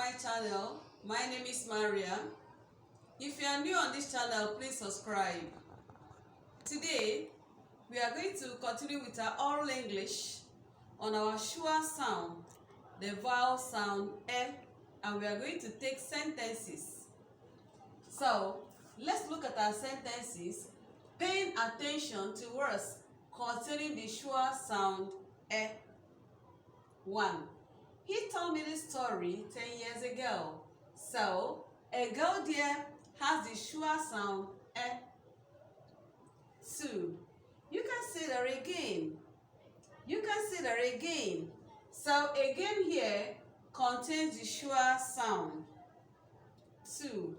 my channel. My name is Maria. If you are new on this channel, please subscribe. Today we are going to continue with our oral English on our Schwa sound, the vowel sound E, and we are going to take sentences. So let's look at our sentences, paying attention to words containing the Schwa sound E. 1. He told me this story 10 years ago. So, a girl there has the Schwa sound E. 2. You can say that again. You can say that again. So, again here contains the Schwa sound. 2.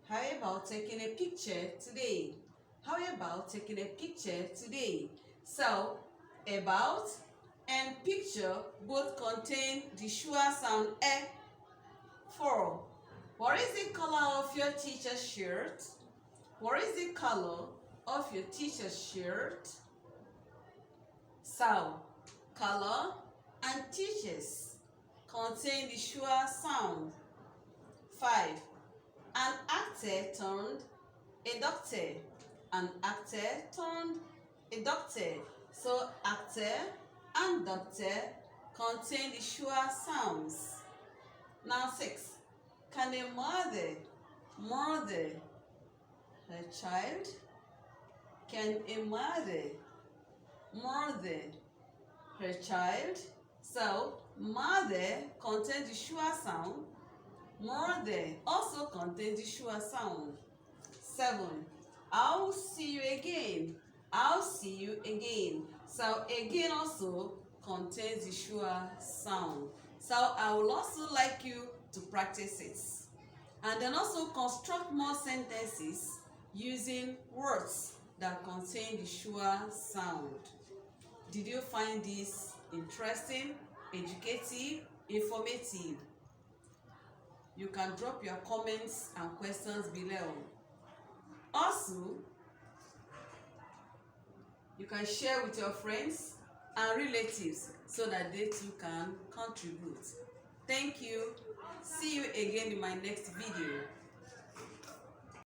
How about taking a picture today? How about taking a picture today? So, about and picture both contain the Schwa sound E. 4. What is the color of your teacher's shirt? What is the color of your teacher's shirt? So, color and teachers contain the Schwa sound. 5. An actor turned a doctor. An actor turned a doctor. So, actor and doctor contain the Schwa sounds. Now 6. Can a mother her child? Can a mother her child? So mother contains the Schwa sound. Mother also contains the Schwa sound. 7. I'll see you again. I'll see you again. So again also contains the Schwa sound. So I will also like you to practice it. And then also construct more sentences using words that contain the Schwa sound. Did you find this interesting, educative, informative? You can drop your comments and questions below. Also, you can share with your friends and relatives so that they too can contribute. Thank you. See you again in my next video.